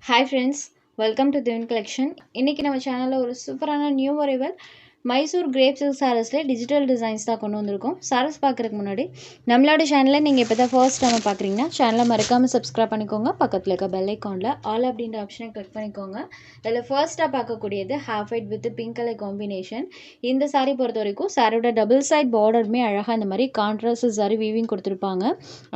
Hi friends, welcome to Divine Collection. இன்னைக்கு நம்ம சேனல்ல ஒரு சூப்பரான new arrival Mysore crepe silk சாரீஸ்ல டிஜிட்டல் டிசைன்ஸ் தான் கொண்டு வந்திருக்கோம். சாரீஸ் பார்க்கறதுக்கு முன்னாடி நம்மளோட சேனலை நீங்கள் இப்போ தான் ஃபர்ஸ்ட் டைம் பார்க்குறீங்கன்னா சேனலை மறக்காமல் சப்ஸ்கிரைப் பண்ணிக்கோங்க. பக்கத்தில் இருக்க பெல் ஐக்கானில் ஆல் அப்படின்ற ஆப்ஷனை கிளிக் பண்ணிக்கோங்க. இதில் ஃபர்ஸ்ட்டாக பார்க்கக்கூடியது half white with pink colour combination. இந்த சாரீ பொறுத்த வரைக்கும் சாரியோட டபுள் சைட் பார்டருமே அழகாக இந்த மாதிரி கான்ட்ராஸ்ட் சாரி வீவிங் கொடுத்துருப்பாங்க.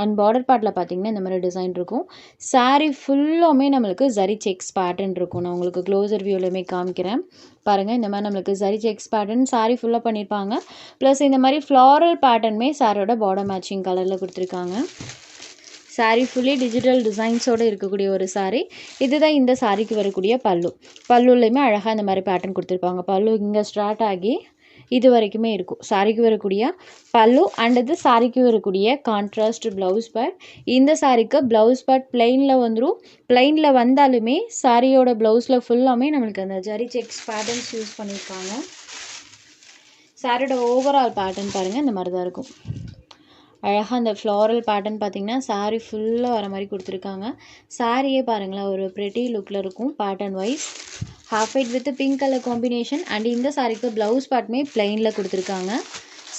அண்ட் பார்டர் பார்ட்டில் பார்த்தீங்கன்னா இந்த மாதிரி டிசைன் இருக்கும். சாரீ ஃபுல்லுமே நம்மளுக்கு ஜரி செக்ஸ் பேட்டர்ன் இருக்கும். நான் உங்களுக்கு க்ளோசர் வியூலையுமே காமிக்கிறேன் பாருங்கள். இந்த மாதிரி நம்மளுக்கு ஜரி செக்ஸ் பேட்டர்ன் சாரீ ஃபுல்லாக பண்ணியிருப்பாங்க. ப்ளஸ் இந்த மாதிரி ஃப்ளாரல் பேட்டர்னுமே சாரியோட பார்டர் மேட்சிங் கலரில் கொடுத்துருக்காங்க. சாரீ ஃபுல்லி டிஜிட்டல் டிசைன்ஸோடு இருக்கக்கூடிய ஒரு சாரீ. இதுதான் இந்த சாரீக்கு வரக்கூடிய பல்லுலையுமே அழகாக இந்த மாதிரி பேட்டர்ன் கொடுத்துருப்பாங்க. பல்லு இங்கே ஸ்டார்ட் ஆகி இது வரைக்குமே இருக்கும். சாரிக்கு வரக்கூடிய பல்லு அண்ட் இது சாரிக்கு வரக்கூடிய கான்ட்ராஸ்ட் ப்ளவுஸ் பேட். இந்த சாரிக்கு ப்ளவுஸ் பேட் பிளெயினில் வந்துடும். பிளெயினில் வந்தாலுமே சாரியோட ப்ளவுஸில் ஃபுல்லாமே நம்மளுக்கு அந்த ஜரி செக்ஸ் பேட்டர்ன்ஸ் யூஸ் பண்ணியிருக்காங்க. சாரியோட ஓவரால் பேட்டர்ன் பாருங்கள் இந்த மாதிரி தான் இருக்கும். அழகாக அந்த ஃப்ளாரல் பேட்டர்ன் பார்த்திங்கன்னா சாரீ ஃபுல்லாக வர மாதிரி கொடுத்துருக்காங்க. சாரியே பாருங்களேன் ஒரு ப்ரெட்டி லுக்கில் இருக்கும் pattern wise. Half white with pink colour combination and இந்த சாரிக்கு ப்ளவுஸ் பார்ட்டுமே பிளெயினில் கொடுத்துருக்காங்க.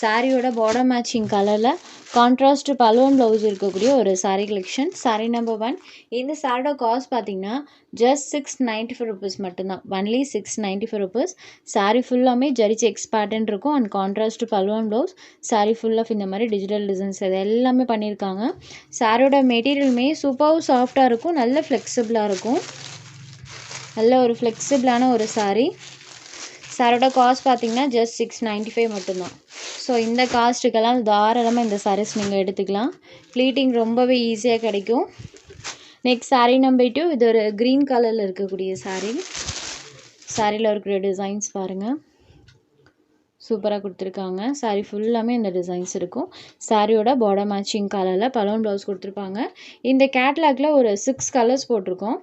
சாரியோட பார்டர் மேட்சிங் கலரில் கான்ட்ராஸ்ட் பலூன் ப்ளவுஸ் இருக்கக்கூடிய ஒரு சாரீ கலெக்ஷன். சாரீ நம்பர் 1. இந்த சாரியோட காஸ்ட் பார்த்திங்கன்னா ஜஸ்ட் 695 ருபீஸ் மட்டும்தான். Only 695 rupees. சாரீ ஃபுல்லாமே ஜரி செக்ஸ் பேட்டர்ன் இருக்கும் and contrast balloon blouse. Sari full of இந்த மாதிரி டிஜிட்டல் டிசைன்ஸ் இது எல்லாமே பண்ணியிருக்காங்க. சாரியோட மெட்டீரியலுமே சூப்பர் சாஃப்டாக இருக்கும், நல்ல ஃப்ளெக்சிபிளாக இருக்கும். நல்ல ஒரு ஃப்ளெக்சிபிளான ஒரு சாரீ. சாரோட காஸ்ட் பார்த்திங்கன்னா ஜஸ்ட் 695 மட்டும்தான். ஸோ இந்த காஸ்ட்டுக்கெல்லாம் தாராளமாக இந்த சாரீஸ் நீங்கள் எடுத்துக்கலாம். ப்ளீட்டிங் ரொம்பவே ஈஸியாக கிடைக்கும். Next sari number 2. இது ஒரு க்ரீன் கலரில் இருக்கக்கூடிய சாரீ. சாரியில் இருக்கிற டிசைன்ஸ் பாருங்கள் சூப்பராக கொடுத்துருக்காங்க. சாரீ ஃபுல்லாமே இந்த டிசைன்ஸ் இருக்கும். சாரியோட பார்டர் மேட்சிங் கலரில் பலூன் ப்ளவுஸ் கொடுத்துருப்பாங்க. இந்த கேட்லாகில் ஒரு 6 கலர்ஸ் போட்டிருக்கோம்.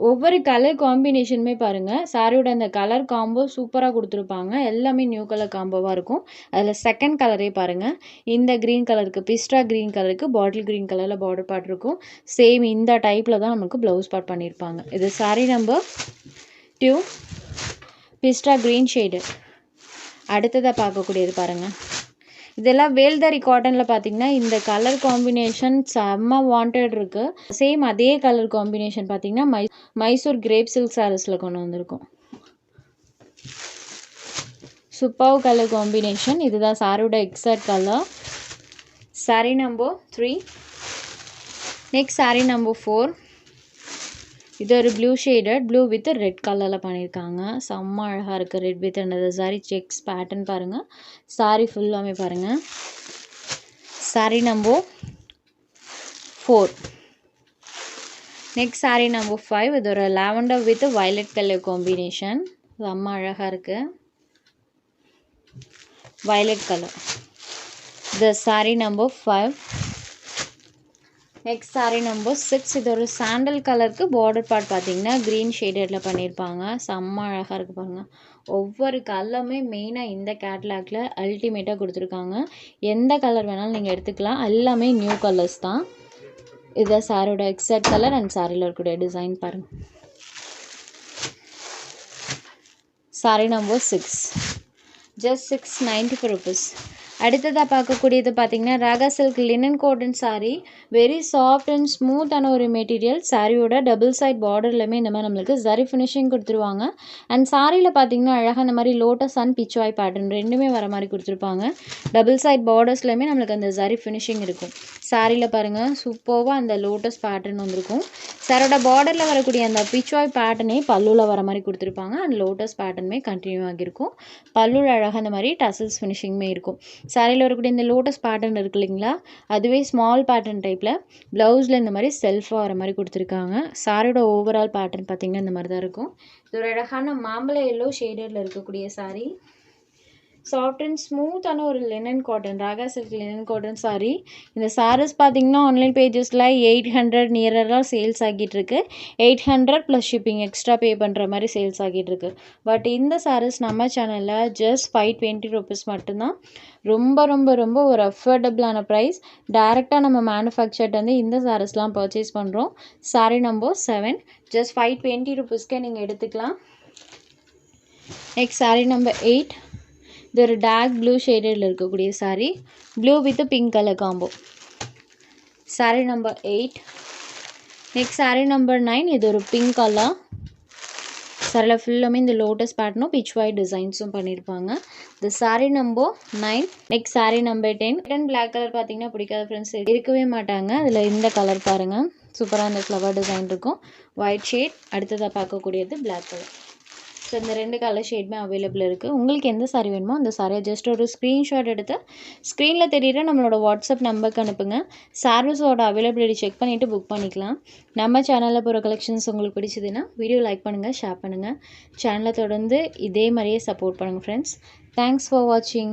ஒவ்வொரு கலர் காம்பினேஷனுமே பாருங்கள் சாரியோட அந்த கலர் காம்போ சூப்பராக கொடுத்துருப்பாங்க. எல்லாமே நியூ கலர் காம்போவாக இருக்கும். அதில் செகண்ட் கலரே பாருங்கள். இந்த க்ரீன் கலருக்கு பிஸ்டா க்ரீன் கலருக்கு பாட்டில் க்ரீன் கலரில் பார்டர் பார்ட் இருக்கும். சேம் இந்த டைப்பில் தான் நமக்கு ப்ளவுஸ் பார்ட் பண்ணியிருப்பாங்க. இது சாரீ நம்பர் 2 பிஸ்டா க்ரீன் ஷேடு. அடுத்ததாக பார்க்கக்கூடியது பாருங்கள். இதெல்லாம் வேல்தாரி காட்டனில் பார்த்தீங்கன்னா இந்த கலர் காம்பினேஷன் செம்ம வாண்டட் இருக்குது. சேம் அதே கலர் காம்பினேஷன் பார்த்தீங்கன்னா மைசூர் கிரேப் சில்க் சாரீஸில் கொண்டு வந்திருக்கோம். Super colour combination. இதுதான் சாரியோட exact colour. Sari number 3. Next sari number 4. இது ஒரு blue shaded blue with red கலரில் பண்ணியிருக்காங்க. செம்ம அழகாக இருக்குது. ரெட் வித் அந்த சாரி செக்ஸ் பேட்டர்ன் பாருங்கள். சாரீ ஃபுல்லாமே பாருங்கள். Sari number 4. Next sari number 5. இது ஒரு lavender with violet colour combination. செம்ம அழகாக இருக்குது. Violet colour. இது sari number 5. Next sari number 6. இது ஒரு சாண்டல் கலருக்கு பார்டர் பார்ட் பார்த்தீங்கன்னா க்ரீன் ஷேடடில் பண்ணியிருப்பாங்க. செம்ம அழகாக இருக்குது பாருங்கள். ஒவ்வொரு கலருமே மெயினாக இந்த கேட்லாகில் அல்டிமேட்டாக கொடுத்துருக்காங்க. எந்த கலர் வேணாலும் நீங்கள் எடுத்துக்கலாம். எல்லாமே நியூ கலர்ஸ் தான். இதுதான் சாரியோட எக்ஸாக்ட் கலர் அண்ட் சாரியில் இருக்கக்கூடிய டிசைன் பாருங்கள். Sari number 6 just 695 rupees. அடுத்ததாக பார்க்கக்கூடியது பார்த்திங்கன்னா Raga silk linen cotton sari. Very soft and ஸ்மூத்தான ஒரு மெட்டீரியல். சாரியோட டபுள் சைட் பார்டர்லையுமே இந்த மாதிரி நம்மளுக்கு ஜரி ஃபினிஷிங் கொடுத்துருவாங்க. அண்ட் சாரியில் பார்த்திங்கன்னா அழகாக இந்த மாதிரி லோட்டஸ் அண்ட் பிச்வாய் பேட்டர்ன் ரெண்டுமே வர மாதிரி கொடுத்துருப்பாங்க. டபுள் சைட் பார்டர்ஸ்லையுமே நம்மளுக்கு அந்த ஜரி ஃபினிஷிங் இருக்கும். சாரியில் பாருங்கள் சூப்பராக அந்த லோட்டஸ் பேட்டர்ன் வந்திருக்கும். சாரோட பார்டரில் வரக்கூடிய அந்த பிச்வாய் பேட்டர்னே பல்லுவில் வர மாதிரி கொடுத்துருப்பாங்க. அண்ட் லோட்டஸ் பேட்டர்னுமே கண்டினியூ ஆகியிருக்கும். பல்லுவில் அழகாக அந்த மாதிரி டசல்ஸ் ஃபினிஷிங்குமே இருக்கும். சாரியில் வரக்கூடிய இந்த லோட்டஸ் பேட்டர்ன் இருக்குது இல்லைங்களா, அதுவே ஸ்மால் பேட்டர்ன் டைப்பில் ப்ளவுஸில் இந்த மாதிரி செல்ஃபாக வர மாதிரி கொடுத்துருக்காங்க. சாரியோட ஓவரால் பேட்டர்ன் பார்த்திங்கன்னா இந்த மாதிரி தான் இருக்கும். இது ஒரு அழகான மாம்பழ எல்லோ ஷேடடில் இருக்கக்கூடிய சாரீ. சாஃப்ட் அண்ட் ஸ்மூத்தான ஒரு linen cotton, Raga silk linen cotton sari. இந்த சாரீஸ் பார்த்தீங்கன்னா ஆன்லைன் பேஜஸில் 800 நியராக சேல்ஸ் ஆகிட்டு இருக்கு. 800 ப்ளஸ் ஷிப்பிங் எக்ஸ்ட்ரா பே பண்ணுற மாதிரி சேல்ஸ் ஆகிட்டு இருக்கு. பட் இந்த சாரீஸ் நம்ம சேனலில் ஜஸ்ட் 520 ருபீஸ் மட்டும்தான். ரொம்ப ரொம்ப ரொம்ப ஒரு அஃபோர்டபுளான ப்ரைஸ். டேரெக்டாக நம்ம மேனுஃபேக்சர்ட் வந்து இந்த சாரீஸ்லாம் பர்ச்சேஸ் பண்ணுறோம். சாரீ நம்பர் 7 ஜஸ்ட் 520 ருபீஸ்க்கே நீங்கள் எடுத்துக்கலாம். Next sari number 8. இது ஒரு டார்க் ப்ளூ ஷேடடில் இருக்கக்கூடிய sari. Blue with pink colour combo. Sari number 8. Next sari number 9. இது ஒரு பிங்க் கலர். சாரியில் ஃபுல்லாமே இந்த லோட்டஸ் பேட்டர்னும் பிச் ஒயிட் டிசைன்ஸும் பண்ணியிருப்பாங்க. இந்த sari number 9. Next sari number 10. ரிட்டன் பிளாக் கலர் பார்த்தீங்கன்னா பிடிக்காத ஃப்ரெண்ட்ஸ் இருக்கவே மாட்டாங்க. அதில் இந்த கலர் பாருங்கள், சூப்பராக அந்த ஃப்ளவர் டிசைன் இருக்கும். White shade. அடுத்ததாக பார்க்கக்கூடியது பிளாக் கலர். ஸோ இந்த 2 கலர் ஷேடுமே அவைலபிள் இருக்குது. உங்களுக்கு எந்த சாரீ வேணுமோ அந்த சாரியை ஜஸ்ட் ஒரு ஸ்க்ரீன்ஷாட் எடுத்து ஸ்க்ரீனில் தெரியுற நம்மளோட வாட்ஸ்அப் நம்பருக்கு அனுப்புங்க. சாரீஸோட அவைலபிலிட்டி செக் பண்ணிவிட்டு புக் பண்ணிக்கலாம். நம்ம சேனலில் போகிற கலெக்ஷன்ஸ் உங்களுக்கு பிடிச்சதுன்னா வீடியோ லைக் பண்ணுங்கள், ஷேர் பண்ணுங்கள். சேனலை தொடர்ந்து இதே மாதிரியே சப்போர்ட் பண்ணுங்கள் ஃப்ரெண்ட்ஸ். தேங்க்ஸ் ஃபார் வாட்சிங்.